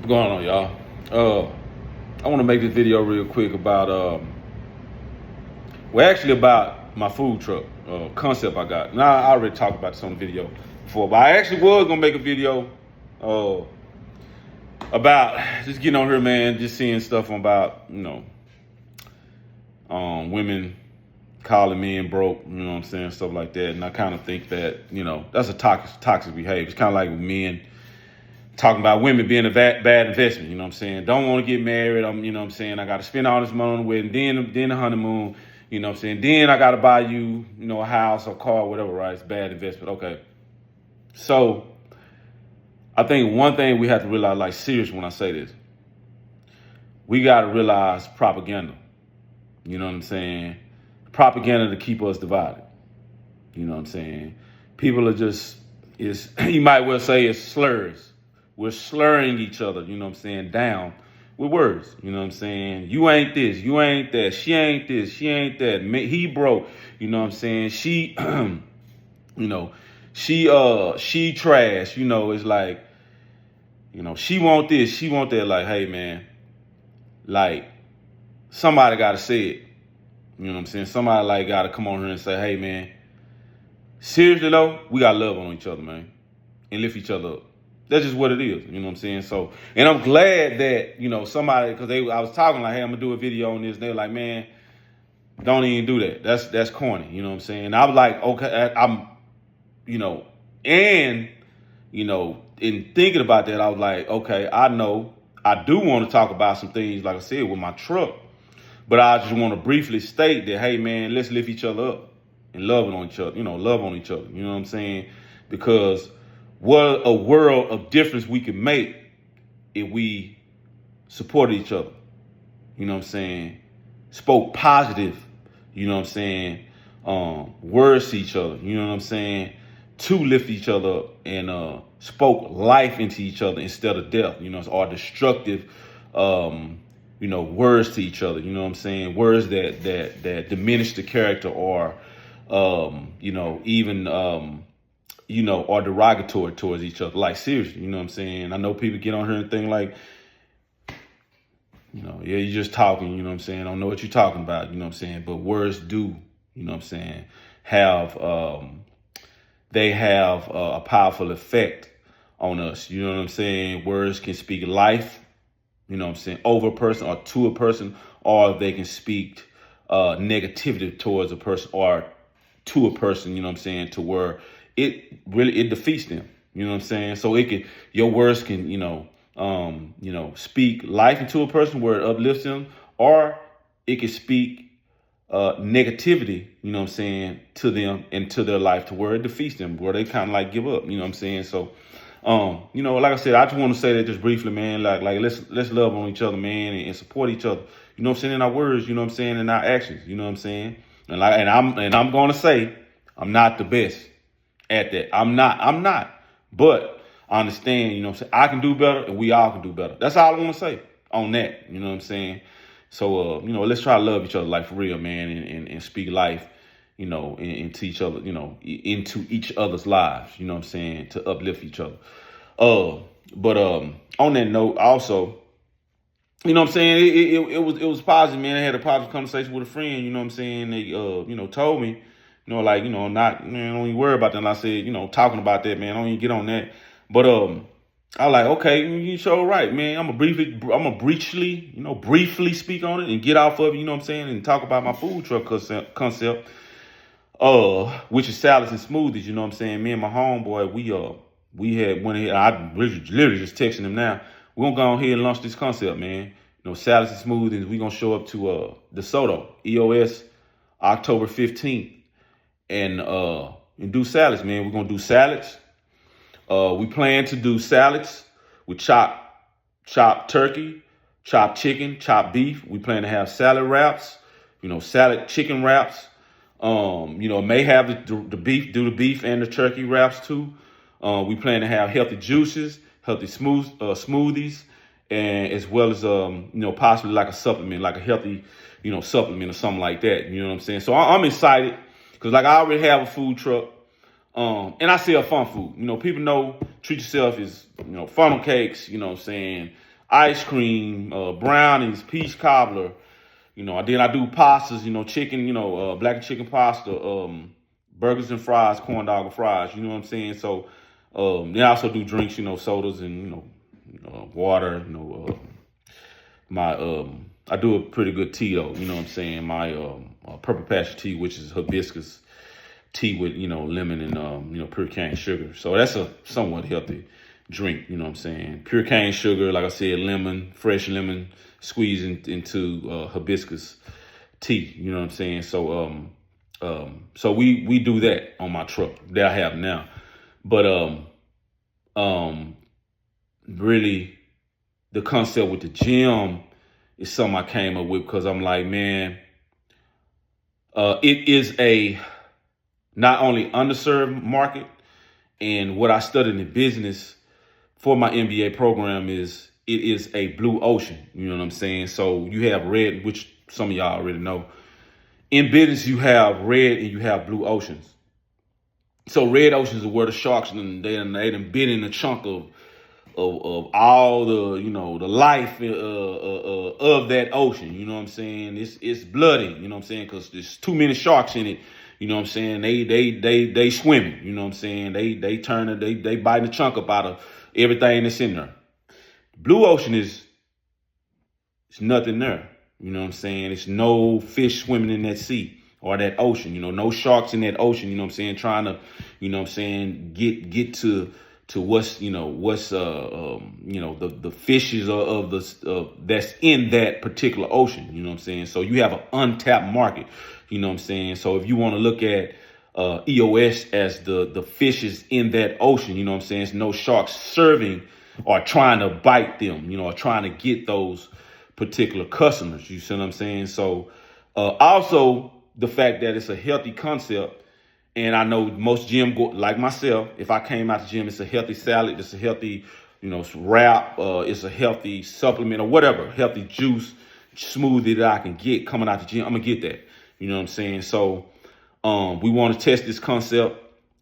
What's going on, y'all? I want to make this video real quick about, actually about my food truck concept I got. Now, I already talked about this on the video before, but I actually was going to make a video uh, about just getting on here, man, just seeing stuff about, women calling men broke, you know what I'm saying, stuff like that. And I kind of think that, that's a toxic behavior. It's kind of like men talking about women being a bad investment, you know what I'm saying? Don't want to get married, you know what I'm saying? I got to spend all this money on the wedding, then the honeymoon, you know what I'm saying? Then I got to buy you, a house or car, whatever, right? It's bad investment. Okay. So I think one thing we have to realize, like serious when I say this, we got to realize propaganda, you know what I'm saying? Propaganda to keep us divided, you know what I'm saying? People are just, you might well say it's slurs. We're slurring each other, you know what I'm saying, down with words, you know what I'm saying? You ain't this, you ain't that, she ain't this, she ain't that, he broke, you know what I'm saying? She, she trash, it's like, she want this, she want that, like, hey man, like, somebody gotta say it, you know what I'm saying? Somebody like gotta come on here and say, hey man, seriously though, we gotta love on each other, man, and lift each other up. That's just what it is, you know what I'm saying? So, and I'm glad that, somebody, because I was talking like, hey, I'm gonna do a video on this. And they were like, man, don't even do that. That's corny, you know what I'm saying? And I was like, okay, and, in thinking about that, I was like, okay, I know I do want to talk about some things, like I said, with my truck. But I just want to briefly state that, hey, man, let's lift each other up and love on each other, love on each other, you know what I'm saying? Because what a world of difference we can make if we support each other. You know what I'm saying? Spoke positive, you know what I'm saying? Words to each other, you know what I'm saying? To lift each other up and spoke life into each other instead of death, or destructive, words to each other, you know what I'm saying? Words that diminish the character or, even, are derogatory towards each other. Like, seriously, you know what I'm saying? I know people get on here and think like, yeah, you're just talking, you know what I'm saying? I don't know what you're talking about, you know what I'm saying? But words do, you know what I'm saying, they have a powerful effect on us, you know what I'm saying? Words can speak life, you know what I'm saying, over a person or to a person, or they can speak negativity towards a person or to a person, you know what I'm saying, to where it defeats them, you know what I'm saying? So your words can, speak life into a person where it uplifts them, or it can speak negativity, you know what I'm saying, to them and to their life to where it defeats them, where they kind of like give up, you know what I'm saying? So, like I said, I just want to say that just briefly, man, like let's love on each other, man, and support each other, you know what I'm saying, in our words, you know what I'm saying, in our actions, you know what I'm saying? And I'm going to say, I'm not the best at that. I'm not. But I understand, you know what I'm saying? I can do better and we all can do better. That's all I want to say on that. You know what I'm saying? So, let's try to love each other like for real, man, and speak life, into each other, into each other's lives, you know what I'm saying? To uplift each other. But on that note, also, you know what I'm saying? It was positive, man. I had a positive conversation with a friend, you know what I'm saying? They, told me, not, man, don't even worry about that. And I said, talking about that, man, don't even get on that. But, I was like, okay, you sure right, man. I'm gonna briefly speak on it and get off of it, you know what I'm saying? And talk about my food truck concept, which is salads and smoothies, you know what I'm saying? Me and my homeboy, we had went ahead, I literally just texting him now. We're gonna go ahead and launch this concept, man. Salads and smoothies. We're gonna show up to DeSoto, EOS, October 15th, and do salads, man. We're gonna do salads. We plan to do salads with chopped turkey, chopped chicken, chopped beef. We plan to have salad wraps, salad chicken wraps. May have the beef, do the beef and the turkey wraps too. We plan to have healthy juices, healthy smoothies, and as well as possibly like a supplement, like a healthy, supplement or something like that. You know what I'm saying? So I'm excited because like I already have a food truck. And I sell fun food. People know treat yourself is, funnel cakes, you know what I'm saying, ice cream, brownies, peach cobbler. Then I do pastas, chicken, black and chicken pasta, burgers and fries, corn dog and fries. You know what I'm saying? So, then I also do drinks, sodas and water. My I do a pretty good tea though. You know what I'm saying? My purple passion tea, which is hibiscus tea with lemon and pure cane sugar. So that's a somewhat healthy drink. You know what I'm saying? Pure cane sugar, like I said, lemon, fresh lemon, squeezed into hibiscus tea. You know what I'm saying? So we do that on my truck that I have now. But really, the concept with the gym is something I came up with because I'm like, man, it is a not only underserved market, and what I studied in business for my MBA program is it is a blue ocean. You know what I'm saying? So you have red, which some of y'all already know. In business, you have red and you have blue oceans. So red oceans are where the sharks and they done been in a chunk of all the the life of that ocean. You know what I'm saying? It's bloody. You know what I'm saying? Because there's too many sharks in it. You know what I'm saying? They swimming. You know what I'm saying? They biting a chunk up out of everything that's in there. Blue ocean it's nothing there. You know what I'm saying? It's no fish swimming in that sea or that ocean. No sharks in that ocean. You know what I'm saying? Trying to, get to what's the fishes of the that's in that particular ocean. You know what I'm saying? So you have an untapped market. You know what I'm saying? So if you want to look at EOS as the fishes in that ocean, you know what I'm saying? It's no sharks serving or trying to bite them, or trying to get those particular customers. You see what I'm saying? So also the fact that it's a healthy concept. And I know most gym like myself, if I came out the gym, it's a healthy salad, it's a healthy, wrap, it's a healthy supplement or whatever, healthy juice, smoothie that I can get coming out the gym. I'm gonna get that. You know what I'm saying? So we want to test this concept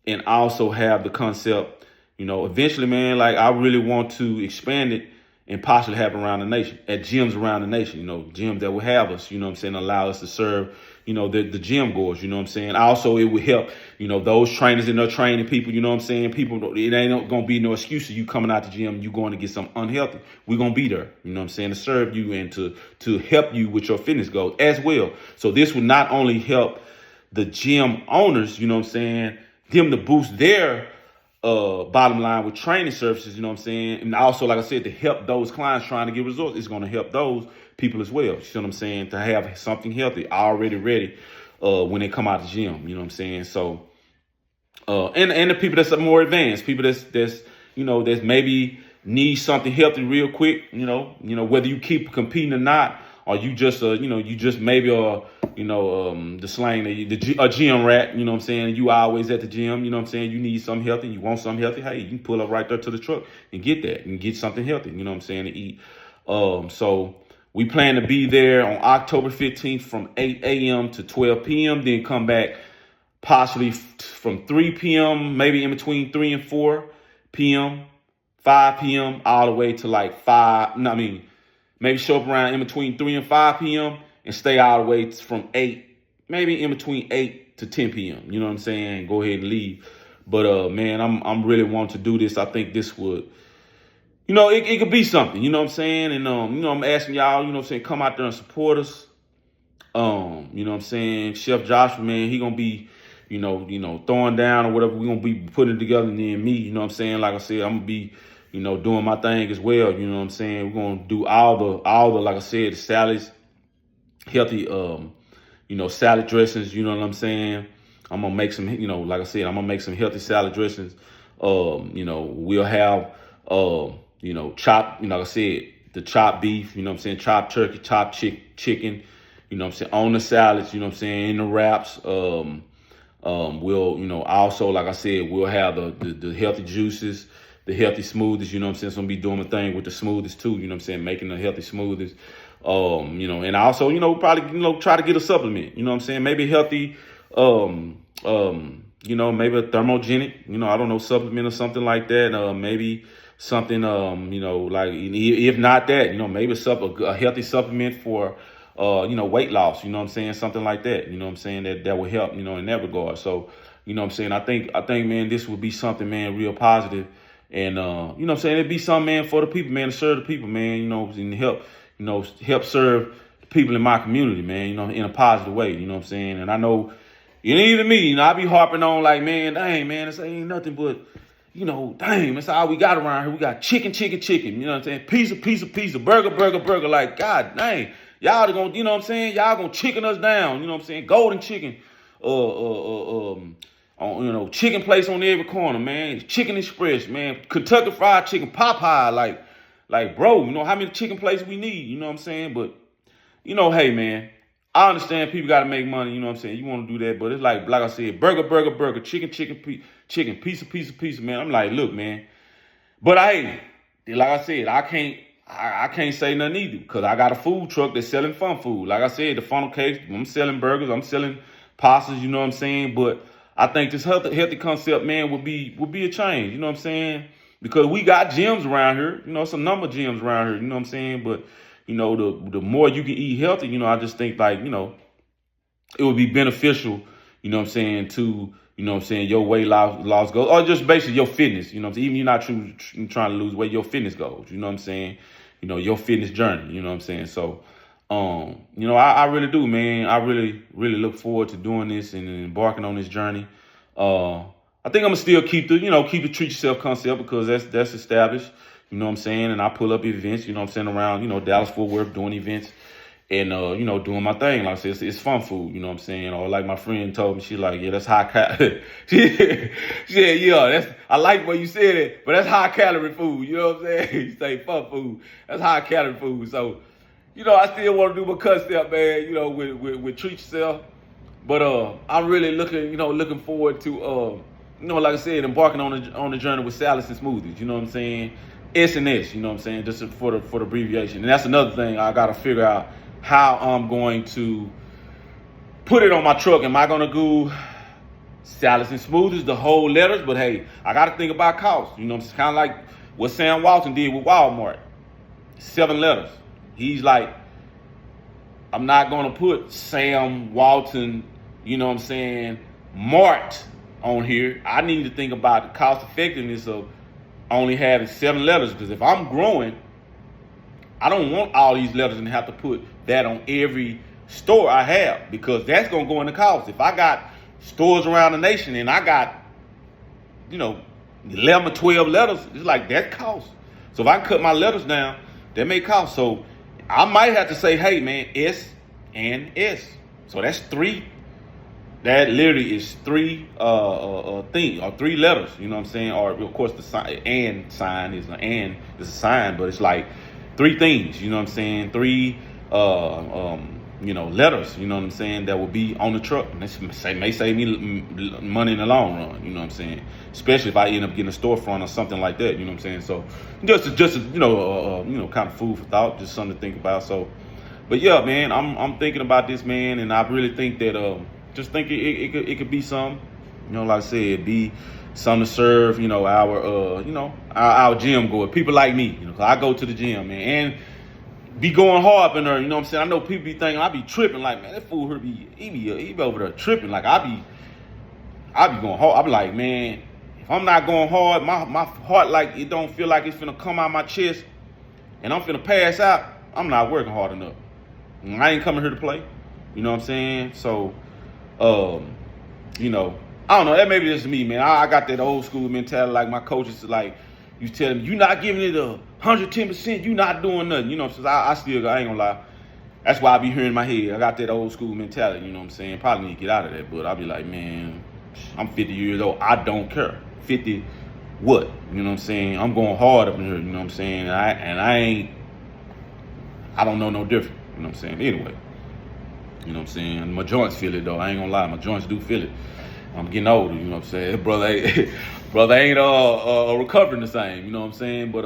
and also have the concept, eventually, man, like I really want to expand it and possibly have it around the nation, at gyms around the nation, gyms that will have us, you know what I'm saying, allow us to serve, the gym goers, you know what I'm saying. Also, it would help, those trainers and their training people, you know what I'm saying. People, it ain't going to be no excuse of you coming out the gym, you going to get something unhealthy. We're going to be there, you know what I'm saying, to serve you and to help you with your fitness goals as well. So this will not only help the gym owners, you know what I'm saying, them to boost their bottom line with training services, you know what I'm saying? And also, like I said, to help those clients trying to get results, it's going to help those people as well. You see what I'm saying? To have something healthy already ready when they come out of the gym, you know what I'm saying? So, and the people that's more advanced, people that's maybe need something healthy real quick, whether you keep competing or not, or you just, you just maybe the slang, a gym rat, you know what I'm saying? You always at the gym, you know what I'm saying? You need something healthy, you want something healthy. Hey, you can pull up right there to the truck and get that and get something healthy, you know what I'm saying, to eat. So we plan to be there on October 15th from 8 a.m. to 12 p.m. Then come back possibly from 3 p.m., maybe in between 3 and 4 p.m., 5 p.m., all the way to like maybe show up around in between 3 and 5 p.m. and stay all the way from 8, maybe in between 8 to 10 p.m. You know what I'm saying? Go ahead and leave. But man, I'm really wanting to do this. I think this would, it could be something, you know what I'm saying? And I'm asking y'all, you know what I'm saying, come out there and support us. You know what I'm saying? Chef Joshua, man, he gonna be, throwing down or whatever. We're gonna be putting it together, and then me, you know what I'm saying? Like I said, I'm gonna be doing my thing as well. You know what I'm saying? We're gonna do all the like I said, the salads, healthy, salad dressings. You know what I'm saying? I'm gonna make some, like I said, I'm gonna make some healthy salad dressings. We'll have, chopped, like I said, the chopped beef. You know what I'm saying? Chopped turkey, chopped chicken. You know what I'm saying? On the salads. You know what I'm saying? In the wraps. We'll, also, like I said, we'll have the healthy juices, the healthy smoothies, you know what I'm saying? So I'm be doing a thing with the smoothies too, you know what I'm saying? Making the healthy smoothies. And also, probably, try to get a supplement, you know what I'm saying? Maybe healthy, maybe a thermogenic, I don't know, supplement or something like that. Maybe something, like if not that, maybe a healthy supplement for, weight loss. You know what I'm saying? Something like that. You know what I'm saying? That will help. In that regard. So, what I'm saying? I think, man, this would be something, man, real positive. And what I'm saying? It'd be something, man, for the people, man, to serve the people, man. And help serve the people in my community, man. In a positive way. You know what I'm saying? And I know, even me, I be harping on like, man, dang, man, this ain't nothing but, dang, that's all we got around here. We got chicken. You know what I'm saying? Pizza, burger. Like, God dang, y'all are gonna, you know what I'm saying? Y'all gonna chicken us down. You know what I'm saying? Golden chicken, chicken place on every corner, man. Chicken Express, man. Kentucky Fried Chicken, Popeye, like, bro, how many chicken places we need? You know what I'm saying? But, hey, man, I understand people got to make money. You know what I'm saying? You want to do that, but it's like I said, burger, chicken, pizza, man. I'm like, look, man. But like I said, I can't say nothing either because I got a food truck that's selling fun food. Like I said, the funnel cakes, I'm selling burgers, I'm selling pastas. You know what I'm saying? But I think this healthy concept, man, would be a change. You know what I'm saying? Because we got gyms around here. It's a number of gyms around here. You know what I'm saying? But the more you can eat healthy, I just think like, it would be beneficial, you know what I'm saying, to, your weight loss goals, or just basically your fitness, you know what I'm saying? Even you're not trying to lose weight, your fitness goals, you know what I'm saying? Your fitness journey, you know what I'm saying? So, I really do, man. I really, really look forward to doing this and embarking on this journey. I think I'm gonna still keep the treat yourself concept because that's established. You know what I'm saying? And I pull up events, you know what I'm saying, around, Dallas, Fort Worth, doing events and, doing my thing. Like I said, it's fun food, you know what I'm saying? Or like my friend told me, she like, yeah, that's high calorie. she said, yeah, I like what you said it, but that's high calorie food, you know what I'm saying? You say fun food, that's high calorie food. So, I still want to do my concept, man, with treat yourself. But I'm really looking forward to, like I said, embarking on the journey with salads and smoothies, you know what I'm saying? S&S, you know what I'm saying, just for the abbreviation. And that's another thing I got to figure out how I'm going to put it on my truck. Am I going to go salads and smoothies, the whole letters? But hey, I got to think about cost. It's kind of like what Sam Walton did with Walmart. 7 letters. He's like, I'm not going to put Sam Walton, you know what I'm saying, Mart on here. I need to think about the cost effectiveness of only having 7 letters, because if I'm growing, I don't want all these letters and have to put that on every store I have, because that's going to go in the cost. If I got stores around the nation and I got, 11 or 12 letters, it's like that costs. So if I cut my letters down, that may cost. So I might have to say, hey, man, S and S. So that's 3. That literally is 3 things or 3 letters, you know what I'm saying? Or of course the sign is a sign, but it's like 3 things, you know what I'm saying? 3 letters, you know what I'm saying, that will be on the truck. And this may save me money in the long run, you know what I'm saying? Especially if I end up getting a storefront or something like that, you know what I'm saying? So just kind of food for thought, just something to think about. So, but yeah, man, I'm thinking about this, man, and I really think that just think it could be some, like I said, be something to serve, our gym goer, people like me, 'cause I go to the gym, man, and be going hard in there, you know what I'm saying? I know people be thinking I be tripping, like, man, that fool here he be over there tripping, like I be going hard. I be like, man, if I'm not going hard, my heart, like, it don't feel like it's finna come out my chest, and I'm finna pass out, I'm not working hard enough. And I ain't coming here to play, you know what I'm saying? So, I don't know, that maybe just me, man. I got that old school mentality, like my coaches, like, you tell them, you not giving it 110%, you not doing nothing, so I ain't gonna lie. That's why I be hearing in my head, I got that old school mentality, you know what I'm saying? Probably need to get out of that, but I be like, man, I'm 50 years old, I don't care. 50 what? You know what I'm saying? I'm going hard up in here, you know what I'm saying? I don't know no different, you know what I'm saying? Anyway. You know what I'm saying? My joints feel it, though. I ain't gonna lie. My joints do feel it. I'm getting older, you know what I'm saying? Brother ain't recovering the same, you know what I'm saying? But,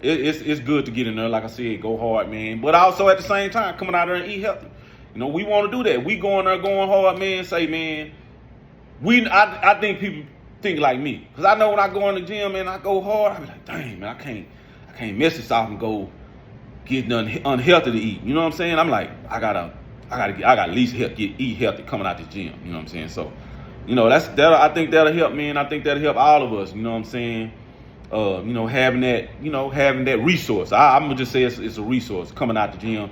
it's good to get in there. Like I said, go hard, man. But also at the same time, coming out there and eat healthy. We want to do that. We going there going hard, man. Say, man, I think people think like me. Cause I know when I go in the gym, man, I go hard, I be like, dang, man, I can't mess this off and go get nothing unhealthy to eat. You know what I'm saying? I'm like, I gotta at least eat healthy coming out the gym. You know what I'm saying? So, I think that'll help, man. I think that'll help all of us. You know what I'm saying? Having that resource. I'm gonna just say it's a resource coming out the gym,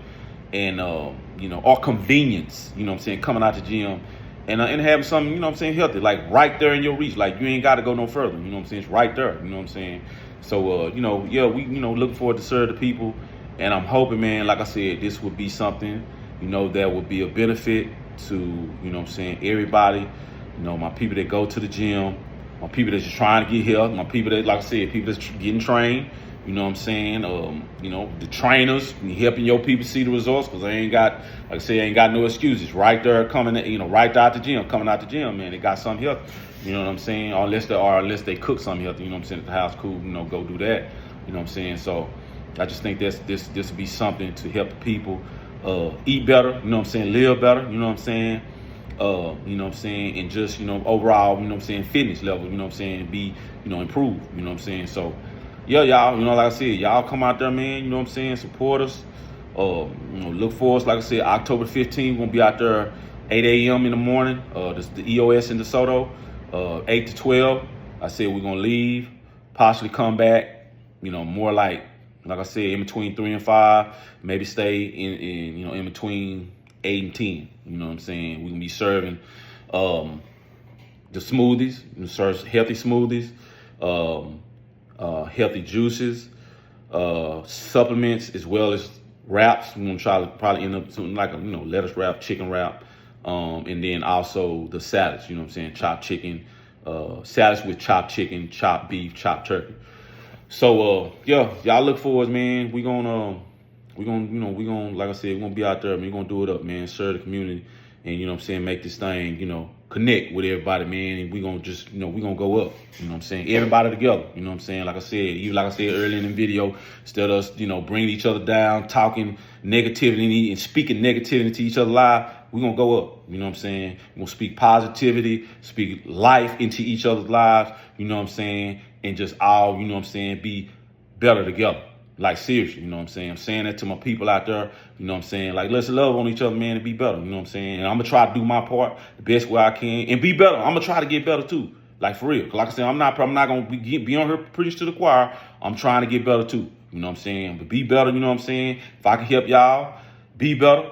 and or convenience. You know what I'm saying? Coming out the gym. And having something, you know what I'm saying, healthy, like right there in your reach. Like you ain't got to go no further. You know what I'm saying? It's right there. You know what I'm saying? So, we, looking forward to serve the people. And I'm hoping, man, like I said, this would be something, that would be a benefit to, you know what I'm saying, everybody. My people that go to the gym, my people that's just trying to get health, my people that, like I said, people that's getting trained. You know what I'm saying? The trainers helping your people see the results, because they ain't got, like I say, ain't got no excuses. Right there coming, right there out the gym, coming out the gym, man. They got something healthy. You know what I'm saying? Unless they cook something healthy. You know what I'm saying? At the house, cool. Go do that. You know what I'm saying? So I just think this would be something to help the people eat better. You know what I'm saying? Live better. You know what I'm saying? And just overall, fitness level. You know what I'm saying? Be improve. You know what I'm saying? So. Yeah, y'all, like I said, y'all come out there, man, you know what I'm saying, support us. Look for us, like I said, October 15th, we're going to be out there 8 a.m. in the morning. This is the EOS in DeSoto, 8 to 12. I said we're going to leave, possibly come back, more like I said, in between 3 and 5, maybe stay in between 8 and 10. You know what I'm saying? We're going to be serving the smoothies, serve healthy smoothies, healthy juices, supplements, as well as wraps. We're gonna try to probably end up something like a lettuce wrap, chicken wrap, and then also the salads. You know what I'm saying? Chopped chicken, salads with chopped chicken, chopped beef, chopped turkey. So y'all look for us, man. We're gonna like I said, we're gonna be out there, man. We're gonna do it up, man. Serve the community, and make this thing, connect with everybody, man. And we're gonna just, we're gonna go up. You know what I'm saying? Everybody together. You know what I'm saying? Like I said earlier in the video, instead of us, bringing each other down, talking negativity and speaking negativity to each other's lives, we're gonna go up. You know what I'm saying? We're gonna speak positivity, speak life into each other's lives, you know what I'm saying? And just all, be better together. Like, seriously, you know what I'm saying? I'm saying that to my people out there, you know what I'm saying? Like, let's love on each other, man, and be better, you know what I'm saying? And I'm going to try to do my part the best way I can and be better. I'm going to try to get better, too. Like, for real. Like I said, I'm not going to be on here preaching to the choir. I'm trying to get better, too. You know what I'm saying? But be better, you know what I'm saying? If I can help y'all be better,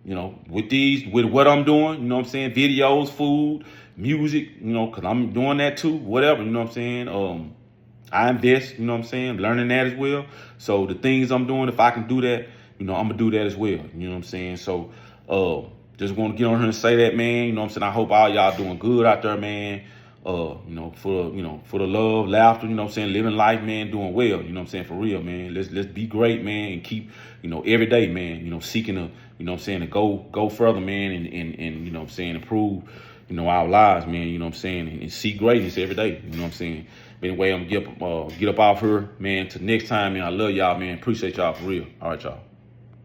with what I'm doing, you know what I'm saying? Videos, food, music, because I'm doing that, too. Whatever, you know what I'm saying? I invest, you know what I'm saying, learning that as well. So the things I'm doing, if I can do that, I'm going to do that as well. You know what I'm saying? So just want to get on here and say that, man. You know what I'm saying? I hope all y'all doing good out there, man. For the love, laughter, you know what I'm saying, living life, man, doing well, you know what I'm saying, for real, man. Let's be great, man, and keep, every day, man, seeking to, you know what I'm saying, to go further, man, and you know what I'm saying, improve, our lives, man, you know what I'm saying, and see greatness every day, you know what I'm saying. But anyway, I'm gonna get up off here, man. Till next time, man. I love y'all, man. Appreciate y'all for real. All right, y'all.